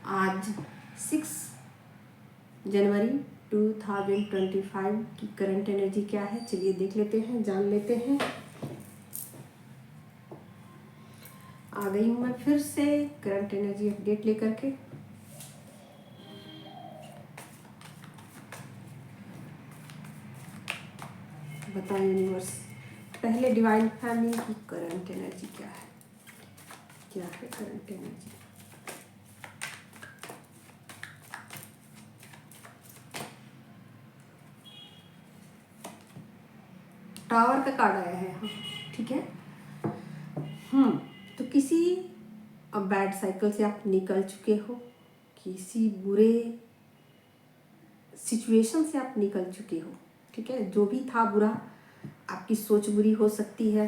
आज 6 जनवरी 2025 की current energy क्या है, चलिए देख लेते हैं, जान लेते हैं। आ गई हूँ मैं फिर से करंट एनर्जी अपडेट लेकर के। बताओ यूनिवर्स, पहले डिवाइन फैमिली की करंट एनर्जी क्या है, क्या है करंट एनर्जी। टावर का कार्ड आया है, हाँ ठीक है। तो किसी बैड साइकिल से आप निकल चुके हो, किसी बुरे सिचुएशन से आप निकल चुके हो, ठीक है। जो भी था बुरा, आपकी सोच बुरी हो सकती है,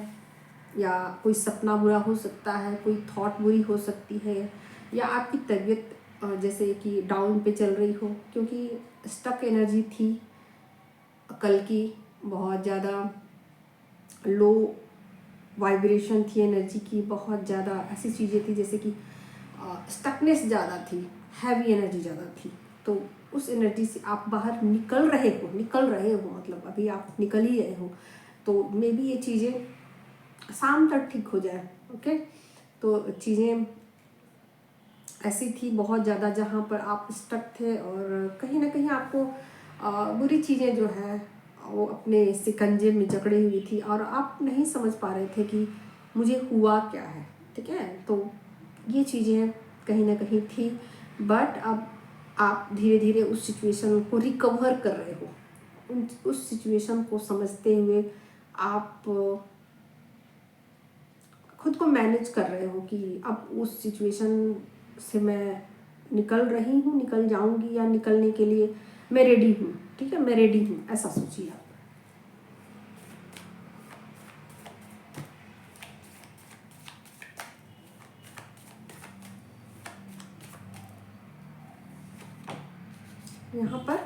या कोई सपना बुरा हो सकता है, कोई थॉट बुरी हो सकती है, या आपकी तबीयत जैसे कि डाउन पे चल रही हो, क्योंकि स्टक एनर्जी थी कल की, बहुत ज़्यादा लो वाइब्रेशन थी एनर्जी की, बहुत ज़्यादा ऐसी चीज़ें थी जैसे कि स्टकनेस ज़्यादा थी, हैवी एनर्जी ज़्यादा थी। तो उस एनर्जी से आप बाहर निकल रहे हो, मतलब अभी आप निकल ही रहे हो। तो मे बी ये चीज़ें शाम तक ठीक हो जाए, ओके। तो चीज़ें ऐसी थी बहुत ज़्यादा जहाँ पर आप स्टक थे, और कहीं ना कहीं आपको बुरी चीज़ें जो है वो अपने शिकंजे में जकड़ी हुई थी, और आप नहीं समझ पा रहे थे कि मुझे हुआ क्या है, ठीक है। तो ये चीज़ें कहीं ना कहीं थी, बट अब आप धीरे धीरे उस सिचुएशन को रिकवर कर रहे हो। उस सिचुएशन को समझते हुए आप खुद को मैनेज कर रहे हो कि अब उस सिचुएशन से मैं निकल रही हूँ, निकल जाऊंगी, या निकलने के लिए मैं रेडी हूँ, ठीक है, मैं रेडी हूँ, ऐसा सोचिए आप। यहाँ पर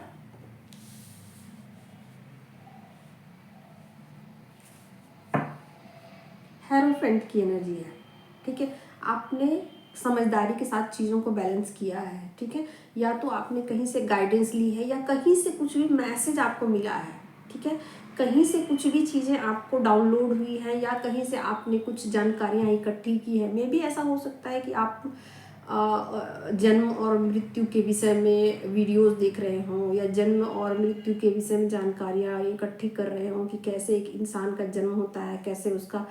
हेरोफेंट की एनर्जी है, ठीक है। आपने समझदारी के साथ चीज़ों को बैलेंस किया है, ठीक है। या तो आपने कहीं से गाइडेंस ली है, या कहीं से कुछ भी मैसेज आपको मिला है, ठीक है। कहीं से कुछ भी चीज़ें आपको डाउनलोड हुई हैं, या कहीं से आपने कुछ जानकारियाँ इकट्ठी की है। मे भी ऐसा हो सकता है कि आप जन्म और मृत्यु के विषय में वीडियोस देख रहे हों, या जन्म और मृत्यु के विषय में जानकारियाँ इकट्ठी कर रहे हों कि कैसे एक इंसान का जन्म होता है, कैसे उसका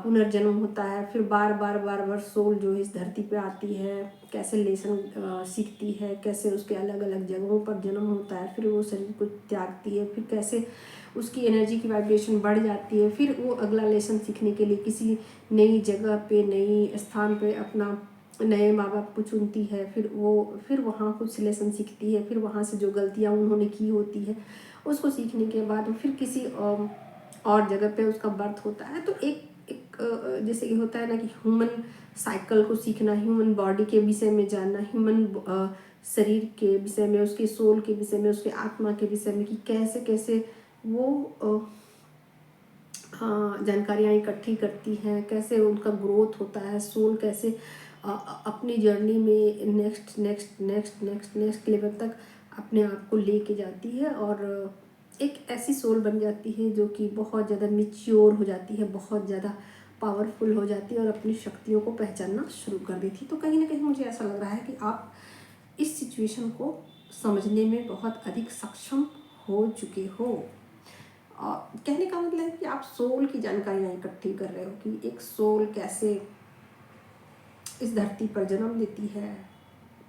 पुनर्जन्म होता है, फिर बार बार सोल जो है इस धरती पे आती है, कैसे लेसन सीखती है, कैसे उसके अलग अलग जगहों पर जन्म होता है, फिर वो शरीर को त्यागती है, फिर कैसे उसकी एनर्जी की वाइब्रेशन बढ़ जाती है, फिर वो अगला लेसन सीखने के लिए किसी नई जगह पे, नई स्थान पे अपना नए माँ बाप को चुनती है, फिर वहाँ कुछ लेसन सीखती है, फिर वहाँ से जो गलतियाँ उन्होंने की होती है उसको सीखने के बाद फिर किसी और जगह पे उसका बर्थ होता है। तो एक जैसे कि होता है ना कि ह्यूमन साइकिल को सीखना, ह्यूमन बॉडी के विषय में जानना, ह्यूमन शरीर के विषय में, उसके सोल के विषय में, उसके आत्मा के विषय में, कि कैसे कैसे वो जानकारियाँ इकट्ठी करती हैं, कैसे उनका ग्रोथ होता है, सोल कैसे अपनी जर्नी में नेक्स्ट लेवल तक अपने आप को लेके जाती है, और एक ऐसी सोल बन जाती है जो कि बहुत ज़्यादा मिच्योर हो जाती है, बहुत ज़्यादा पावरफुल हो जाती है, और अपनी शक्तियों को पहचानना शुरू कर देती है। तो कहीं ना कहीं मुझे ऐसा लग रहा है कि आप इस सिचुएशन को समझने में बहुत अधिक सक्षम हो चुके हो। कहने का मतलब है कि आप सोल की जानकारियाँ इकट्ठी कर रहे हो कि एक सोल कैसे इस धरती पर जन्म लेती है,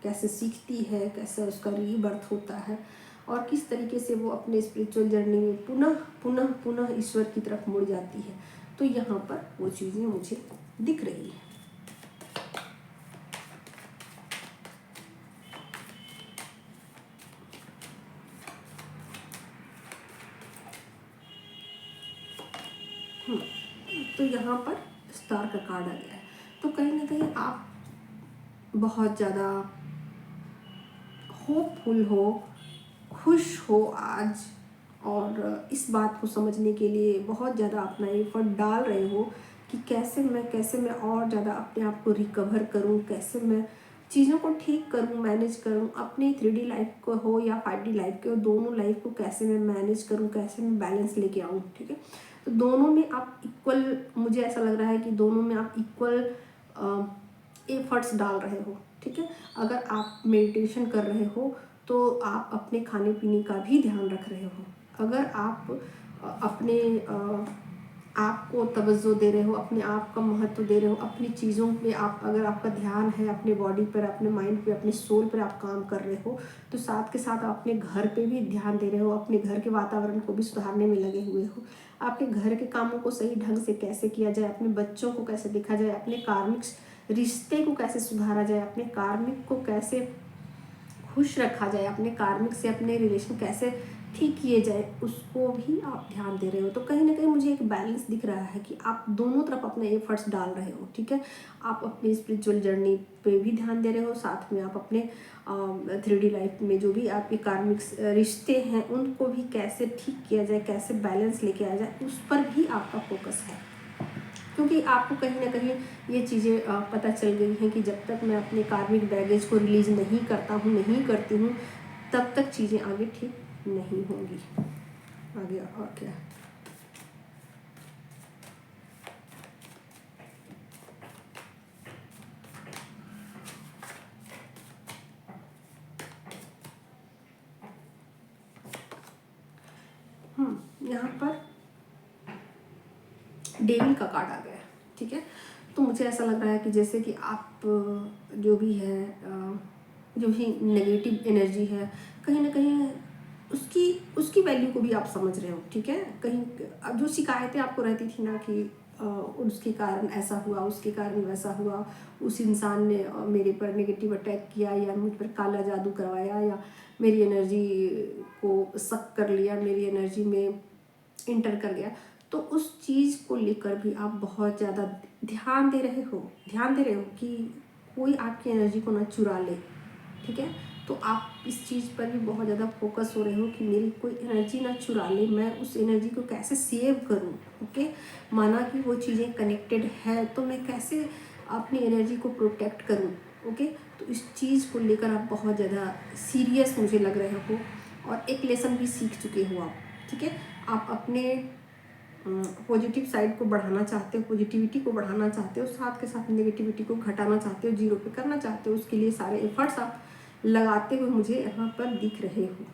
कैसे सीखती है, कैसे उसका रीबर्थ होता है, और किस तरीके से वो अपने स्पिरिचुअल जर्नी में पुनः पुनः पुनः ईश्वर की तरफ मुड़ जाती है। तो यहाँ पर वो चीज़ें मुझे दिख रही है। तो यहाँ पर स्टार का कार्ड आ गया है। तो कहीं ना कहीं आप बहुत ज़्यादा होपफुल हो, खुश हो आज, और इस बात को समझने के लिए बहुत ज़्यादा अपना एफर्ट डाल रहे हो कि कैसे मैं और ज़्यादा अपने आप को रिकवर करूं, कैसे मैं चीज़ों को ठीक करूँ, मैनेज करूँ, अपनी 3D लाइफ को हो या 5D लाइफ को, दोनों लाइफ को कैसे मैं मैनेज करूँ, कैसे मैं बैलेंस लेके आऊँ, ठीक है। तो दोनों में आप इक्वल, मुझे ऐसा लग रहा है कि दोनों में आप इक्वल एफर्ट्स डाल रहे हो, ठीक है। अगर आप मेडिटेशन कर रहे हो तो आप अपने खाने पीने का भी ध्यान रख रहे हो। अगर आप अपने आपको तवज्जो दे रहे हो, अपने आप का महत्व दे रहे हो, अपनी चीज़ों पे आप, अगर आपका ध्यान है अपने बॉडी पर, अपने माइंड पे, अपने सोल पर आप काम कर रहे हो, तो साथ के साथ आप अपने घर पे भी ध्यान दे रहे हो, अपने घर के वातावरण को भी सुधारने में लगे हुए हो। आपके घर के कामों को सही ढंग से कैसे किया जाए, अपने बच्चों को कैसे देखा जाए, अपने कार्मिक रिश्ते को कैसे सुधारा जाए, अपने कार्मिक को कैसे खुश रखा जाए, अपने कार्मिक से अपने रिलेशन कैसे ठीक किए जाए, उसको भी आप ध्यान दे रहे हो। तो कहीं ना कहीं मुझे एक बैलेंस दिख रहा है कि आप दोनों तरफ अपने एफर्ट्स डाल रहे हो, ठीक है। आप अपनी स्पिरिचुअल जर्नी पे भी ध्यान दे रहे हो, साथ में आप अपने 3D लाइफ में जो भी आपके कार्मिक रिश्ते हैं उनको भी कैसे ठीक किया जाए, कैसे बैलेंस लेके आया जाए, उस पर भी आपका फोकस है। क्योंकि आपको कहीं ना कहीं ये चीज़ें पता चल गई हैं कि जब तक मैं अपने कार्मिक बैगेज को रिलीज़ नहीं करता हूँ, नहीं करती हूँ, तब तक चीज़ें आगे ठीक नहीं होंगी। आगे और क्या, यहाँ पर डेविल का कार्ड आ गया है, ठीक है। तो मुझे ऐसा लग रहा है कि जैसे कि आप जो भी है, जो भी नेगेटिव एनर्जी है, कहीं ना कहीं उसकी उसकी वैल्यू को भी आप समझ रहे हो, ठीक है। कहीं अब जो शिकायतें आपको रहती थी ना कि उसके कारण ऐसा हुआ, उसके कारण वैसा हुआ, उस इंसान ने मेरे पर नेगेटिव अटैक किया, या मुझ पर काला जादू करवाया, या मेरी एनर्जी को सक कर लिया, मेरी एनर्जी में इंटर कर गया, तो उस चीज़ को लेकर भी आप बहुत ज़्यादा ध्यान दे रहे हो, कि कोई आपकी एनर्जी को ना चुरा ले, ठीक है। तो आप इस चीज़ पर भी बहुत ज़्यादा फोकस हो रहे हो कि मेरी कोई एनर्जी ना चुरा ले, मैं उस एनर्जी को कैसे सेव करूं, ओके। माना कि वो चीज़ें कनेक्टेड है तो मैं कैसे अपनी एनर्जी को प्रोटेक्ट करूं, ओके। तो इस चीज़ को लेकर आप बहुत ज़्यादा सीरियस मुझे लग रहे हो, और एक लेसन भी सीख चुके हो आप, ठीक है। आप अपने पॉजिटिव साइड को बढ़ाना चाहते हो, पॉजिटिविटी को बढ़ाना चाहते हो, साथ के साथ नेगेटिविटी को घटाना चाहते हो, जीरो पे करना चाहते हो। उसके लिए सारे एफर्ट्स आप लगाते हुए मुझे यहाँ पर दिख रहे हो,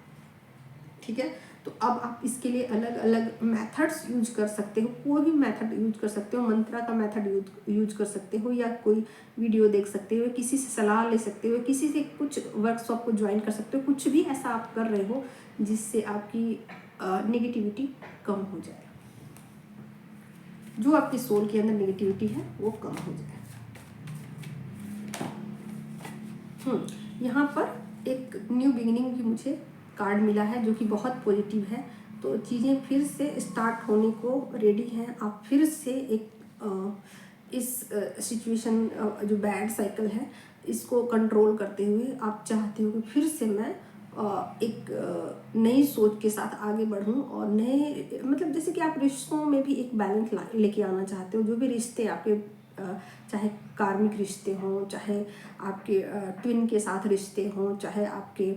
ठीक है। तो अब आप इसके लिए अलग अलग मेथड्स यूज कर सकते हो, कोई भी मेथड यूज कर सकते हो, मंत्रा का मेथड यूज कर सकते हो, या कोई वीडियो देख सकते हो, किसी से सलाह ले सकते हो, किसी से कुछ वर्कशॉप को ज्वाइन कर सकते हो, कुछ भी ऐसा आप कर रहे हो जिससे आपकी नेगेटिविटी कम हो जाए, जो आपके सोल के अंदर नेगेटिविटी है वो कम हो जाए। यहाँ पर एक न्यू बिगिनिंग की मुझे कार्ड मिला है जो कि बहुत पॉजिटिव है। तो चीज़ें फिर से स्टार्ट होने को रेडी हैं। आप फिर से एक इस सिचुएशन जो बैड साइकिल है इसको कंट्रोल करते हुए आप चाहते हो कि फिर से मैं एक नई सोच के साथ आगे बढ़ूं, और नए मतलब जैसे कि आप रिश्तों में भी एक बैलेंस लेके आना चाहते हो। जो भी रिश्ते आपके चाहे कार्मिक रिश्ते हों, चाहे आपके ट्विन के साथ रिश्ते हों, चाहे आपके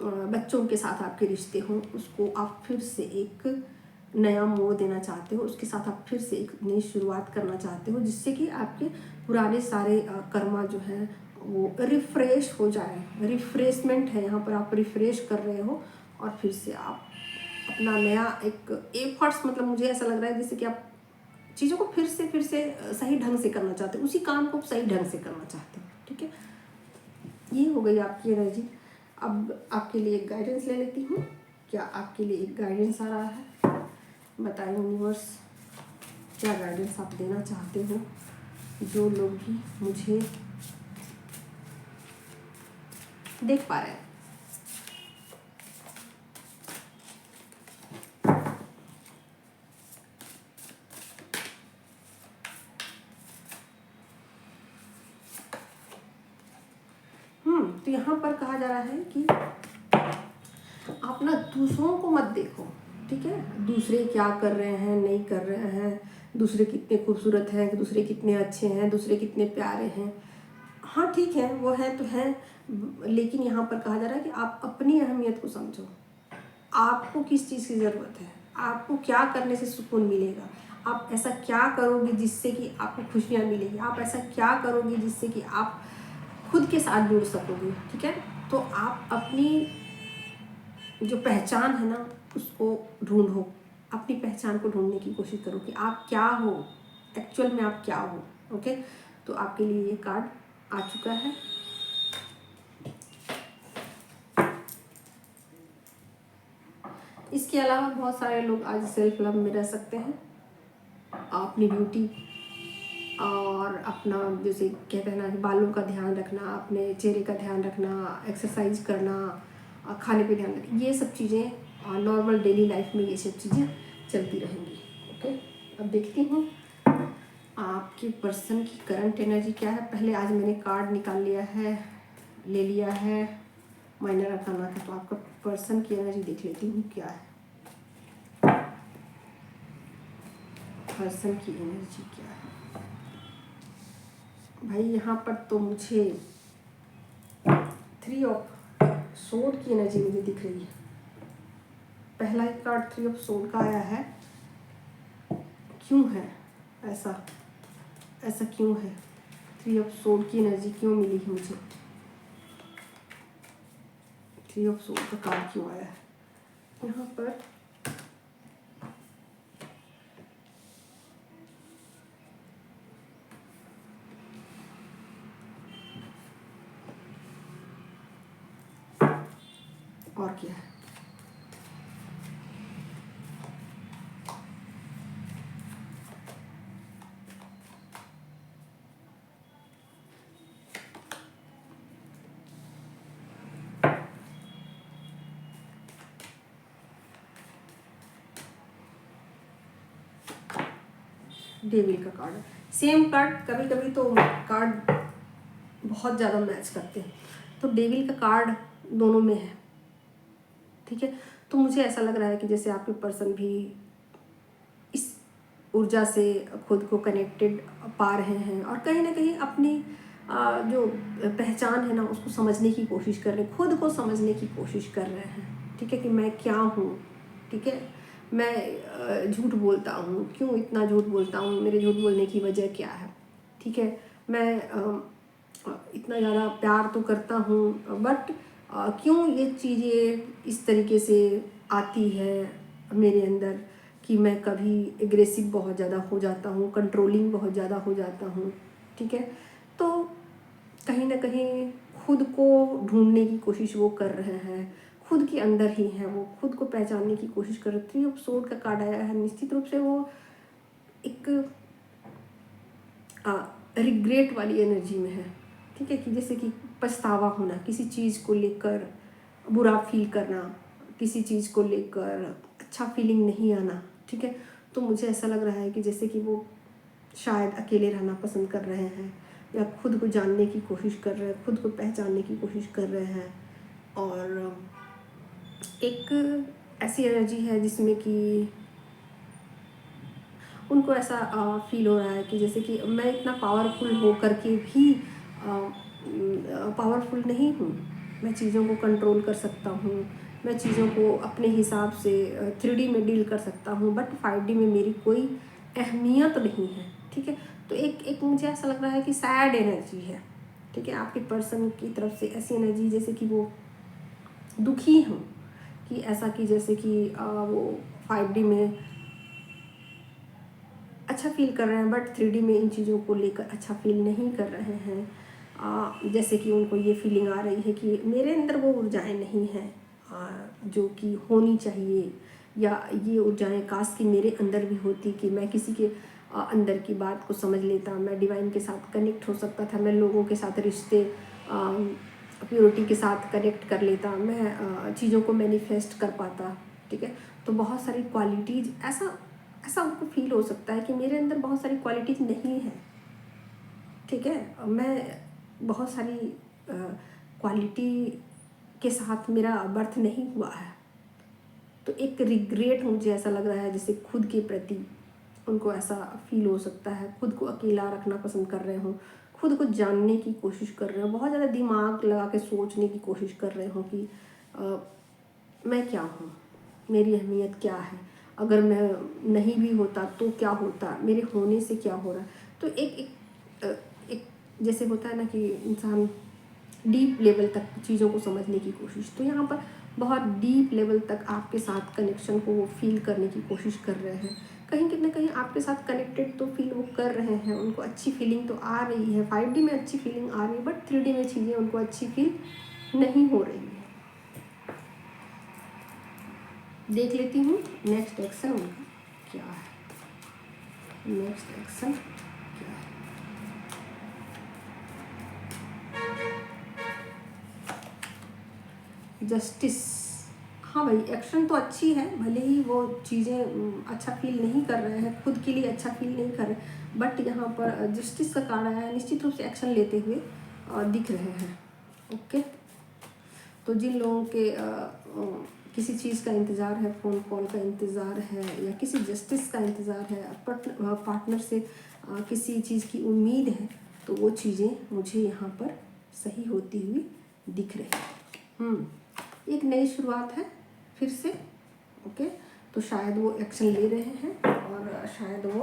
बच्चों के साथ आपके रिश्ते हों, उसको आप फिर से एक नया मोड़ देना चाहते हो, उसके साथ आप फिर से एक नई शुरुआत करना चाहते हो, जिससे कि आपके पुराने सारे कर्मा जो है वो रिफ्रेश हो जाए। रिफ्रेशमेंट है यहाँ पर, आप रिफ्रेश कर रहे हो और फिर से आप अपना नया एक एफर्ट्स, मतलब मुझे ऐसा लग रहा है जैसे कि आप चीज़ों को फिर से सही ढंग से करना चाहते हो, उसी काम को सही ढंग से करना चाहते हो, ठीक है। ये हो गई आपकी एनर्जी। अब आपके लिए एक गाइडेंस ले लेती हूँ। क्या आपके लिए एक गाइडेंस आ रहा है? बताएं यूनिवर्स, क्या गाइडेंस आप देना चाहते हो? जो लोग भी मुझे देख पा रहे हैं, तो यहाँ पर कहा जा रहा है कि आप ना दूसरों को मत देखो, ठीक है। दूसरे क्या कर रहे हैं, नहीं कर रहे हैं, दूसरे कितने खूबसूरत हैं, दूसरे कितने अच्छे हैं, दूसरे कितने प्यारे हैं, हाँ ठीक है, वो है तो है, लेकिन यहाँ पर कहा जा रहा है कि आप अपनी अहमियत को समझो। आपको किस चीज़ की ज़रूरत है, आपको क्या करने से सुकून मिलेगा, आप ऐसा क्या करोगे जिससे कि आपको खुशियाँ मिलेगी, आप ऐसा क्या करोगे जिससे कि आप खुद के साथ जुड़ सकोगे। ठीक है, तो आप अपनी जो पहचान है ना उसको ढूंढो, अपनी पहचान को ढूंढने की कोशिश करो कि आप क्या हो, एक्चुअल में आप क्या हो। ओके, तो आपके लिए ये कार्ड आ चुका है। इसके अलावा बहुत सारे लोग आज सेल्फ लव में रह सकते हैं, अपनी ब्यूटी और अपना जैसे कहते हैं ना कि बालों का ध्यान रखना, अपने चेहरे का ध्यान रखना, एक्सरसाइज करना, खाने पे ध्यान रखना, ये सब चीज़ें नॉर्मल डेली लाइफ में ये सब चीज़ें चलती रहेंगी। ओके, अब देखती हूँ आपके पर्सन की करंट एनर्जी क्या है। पहले आज मैंने कार्ड निकाल लिया है, ले लिया है माइनर अर्थाना का, तो आपका पर्सन की एनर्जी देख लेती हूँ क्या है। पर्सन की एनर्जी क्या है भाई, यहाँ पर तो मुझे 3 ऑफ सोर्ड की एनर्जी मुझे दिख रही है। पहला ही कार्ड 3 ऑफ सोर्ड का आया है। क्यों है ऐसा, ऐसा क्यों है? 3 ऑफ सोर्ड की एनर्जी क्यों मिली है मुझे? 3 ऑफ सोर्ड का कार्ड क्यों आया है यहाँ पर? और क्या है? डेविल का कार्ड, सेम कार्ड। कभी कभी तो कार्ड बहुत ज़्यादा मैच करते हैं, तो डेविल का कार्ड दोनों में है। ठीक है, तो मुझे ऐसा लग रहा है कि जैसे आपके पर्सन भी इस ऊर्जा से खुद को कनेक्टेड पा रहे हैं और कहीं ना कहीं अपनी जो पहचान है ना उसको समझने की कोशिश कर रहे हैं, खुद को समझने की कोशिश कर रहे हैं। ठीक है, कि मैं क्या हूँ। ठीक है, मैं झूठ बोलता हूँ, क्यों इतना झूठ बोलता हूँ, मेरे झूठ बोलने की वजह क्या है। ठीक है, मैं इतना ज़्यादा प्यार तो करता हूँ, बट क्यों ये चीज़ें इस तरीके से आती है मेरे अंदर कि मैं कभी एग्रेसिव बहुत ज़्यादा हो जाता हूँ, कंट्रोलिंग बहुत ज़्यादा हो जाता हूँ। ठीक है, तो कहीं ना कहीं खुद को ढूंढने की कोशिश वो कर रहे हैं, खुद के अंदर ही है, वो खुद को पहचानने की कोशिश कर रहे। 3 ऑफ सोर्ड का कार्ड आया है, निश्चित रूप से वो एक रिग्रेट वाली एनर्जी में है। ठीक है, कि जैसे कि पछतावा होना, किसी चीज़ को लेकर बुरा फील करना, किसी चीज़ को लेकर अच्छा फीलिंग नहीं आना। ठीक है, तो मुझे ऐसा लग रहा है कि जैसे कि वो शायद अकेले रहना पसंद कर रहे हैं या खुद को जानने की कोशिश कर रहे हैं, खुद को पहचानने की कोशिश कर रहे हैं। और एक ऐसी एनर्जी है जिसमें कि उनको ऐसा फील हो रहा है कि जैसे कि मैं इतना पावरफुल हो करके भी पावरफुल नहीं हूँ। मैं चीज़ों को कंट्रोल कर सकता हूँ, मैं चीज़ों को अपने हिसाब से 3D में डील कर सकता हूँ, बट 5D में मेरी कोई अहमियत नहीं है। ठीक है, तो एक एक मुझे ऐसा लग रहा है कि सैड एनर्जी है। ठीक है, आपके पर्सन की तरफ से ऐसी एनर्जी जैसे कि वो दुखी हूँ, कि ऐसा कि जैसे कि वो 5D में अच्छा फील कर रहे हैं, बट 3D में इन चीज़ों को लेकर अच्छा फील नहीं कर रहे हैं। जैसे कि उनको ये फीलिंग आ रही है कि मेरे अंदर वो ऊर्जाएं नहीं हैं जो कि होनी चाहिए, या ये ऊर्जाएं काश कि मेरे अंदर भी होती, कि मैं किसी के अंदर की बात को समझ लेता, मैं डिवाइन के साथ कनेक्ट हो सकता था, मैं लोगों के साथ रिश्ते प्योरिटी के साथ कनेक्ट कर लेता, मैं चीज़ों को मैनिफेस्ट कर पाता। ठीक है, तो बहुत सारी क्वालिटीज़ ऐसा ऐसा उनको फील हो सकता है कि मेरे अंदर बहुत सारी क्वालिटीज़ नहीं है। ठीक है, मैं बहुत सारी क्वालिटी के साथ मेरा बर्थ नहीं हुआ है। तो एक रिग्रेट मुझे ऐसा लग रहा है जैसे खुद के प्रति उनको ऐसा फील हो सकता है, खुद को अकेला रखना पसंद कर रहे हो, खुद को जानने की कोशिश कर रहे हो, बहुत ज़्यादा दिमाग लगा के सोचने की कोशिश कर रहे हो कि मैं क्या हूँ, मेरी अहमियत क्या है, अगर मैं नहीं भी होता तो क्या होता, मेरे होने से क्या हो रहा है। तो एक जैसे होता है ना कि इंसान डीप लेवल तक चीज़ों को समझने की कोशिश, तो यहाँ पर बहुत डीप लेवल तक आपके साथ कनेक्शन को वो फील करने की कोशिश कर रहे हैं। कहीं ना कहीं आपके साथ कनेक्टेड तो फील वो कर रहे हैं, उनको अच्छी फीलिंग तो आ रही है, 5D में अच्छी फीलिंग आ रही है, बट 3D में चीज़ें उनको अच्छी फील नहीं हो रही है। देख लेती हूँ नेक्स्ट एक्शन उनका क्या है, नेक्स्ट एक्शन क्या है। जस्टिस, हाँ भाई एक्शन तो अच्छी है, भले ही वो चीज़ें अच्छा फील नहीं कर रहे हैं, खुद के लिए अच्छा फील नहीं कर रहे, बट यहाँ पर जस्टिस का कार्ड आया है, निश्चित रूप से एक्शन लेते हुए दिख रहे हैं। ओके, तो जिन लोगों के किसी चीज़ का इंतज़ार है, फ़ोन कॉल का इंतज़ार है या किसी जस्टिस का इंतज़ार है, पार्टनर से किसी चीज़ की उम्मीद है, तो वो चीज़ें मुझे यहाँ पर सही होती हुई दिख रही है। एक नई शुरुआत है फिर से। ओके, तो शायद वो एक्शन ले रहे हैं और शायद वो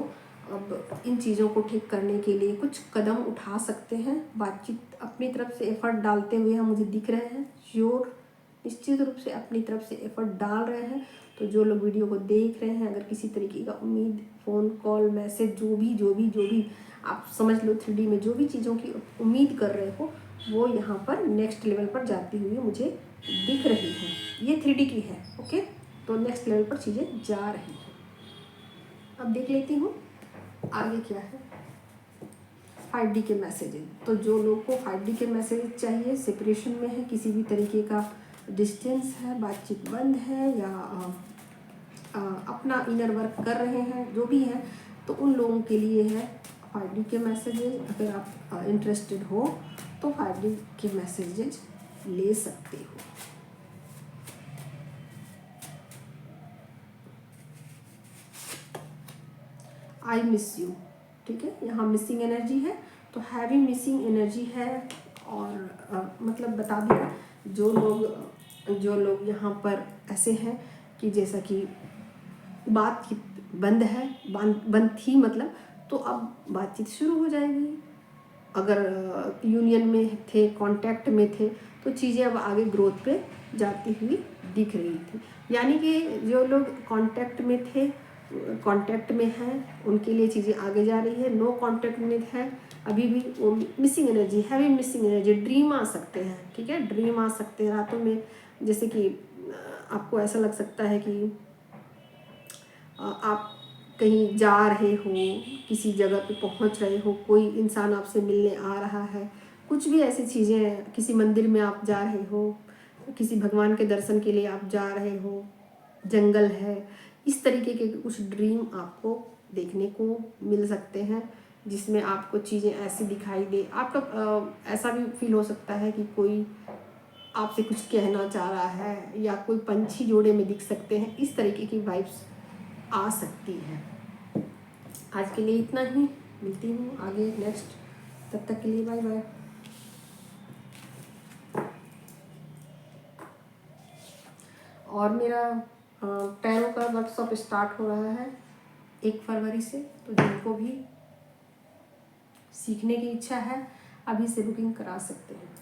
अब इन चीज़ों को ठीक करने के लिए कुछ कदम उठा सकते हैं। बातचीत अपनी तरफ से एफर्ट डालते हुए हम मुझे दिख रहे हैं, श्योर निश्चित रूप से अपनी तरफ से एफर्ट डाल रहे हैं। तो जो लोग वीडियो को देख रहे हैं, अगर किसी तरीके का उम्मीद, फ़ोन कॉल, मैसेज, जो भी आप समझ लो 3D में जो भी चीज़ों की उम्मीद कर रहे हो, वो यहाँ पर नेक्स्ट लेवल पर जाती हुई मुझे दिख रही है। ये 3D की है। ओके, तो नेक्स्ट लेवल पर चीज़ें जा रही हैं। अब देख लेती हूँ आगे क्या है। 5D के मैसेजेस, तो जो लोग को 5D के मैसेज चाहिए, सेपरेशन में है, किसी भी तरीके का डिस्टेंस है, बातचीत बंद है या अपना इनर वर्क कर रहे हैं, जो भी है, तो उन लोगों के लिए है 5D के मैसेजेस। अगर आप इंटरेस्टेड हो तो 5D के मैसेजेस ले सकते हो। आई मिस यू, ठीक है, यहाँ मिसिंग एनर्जी है, तो हैवी मिसिंग एनर्जी है। और मतलब बता दूँ, जो लोग यहाँ पर ऐसे हैं कि जैसा कि बातचीत बंद है, बंद थी मतलब, तो अब बातचीत शुरू हो जाएगी। अगर यूनियन में थे, कांटेक्ट में थे, तो चीज़ें अब आगे ग्रोथ पे जाती हुई दिख रही थी। यानी कि जो लोग कांटेक्ट में थे, कांटेक्ट में हैं, उनके लिए चीज़ें आगे जा रही है। नो कांटेक्ट में है अभी भी, वो missing energy, heavy missing energy, dream आ सकते हैं, ठीक है, ड्रीम आ सकते हैं रातों में। जैसे कि आपको ऐसा लग सकता है कि आप कहीं जा रहे हो, किसी जगह पे पहुंच रहे हो, कोई इंसान आपसे मिलने आ रहा है, कुछ भी ऐसी चीज़ें, किसी मंदिर में आप जा रहे हो, किसी भगवान के दर्शन के लिए आप जा रहे हो, जंगल है, इस तरीके के कुछ ड्रीम आपको देखने को मिल सकते हैं, जिसमें आपको चीज़ें ऐसी दिखाई दे। आपका ऐसा भी फील हो सकता है कि कोई आपसे कुछ कहना चाह रहा है या कोई पंछी जोड़े में दिख सकते हैं, इस तरीके की वाइब्स आ सकती है। आज के लिए इतना ही, मिलती हूँ आगे नेक्स्ट, तब तक के लिए बाय बाय। और मेरा टैरो का वर्कशॉप स्टार्ट हो रहा है 1 फरवरी से, तो जिनको भी सीखने की इच्छा है अभी से बुकिंग करा सकते हैं।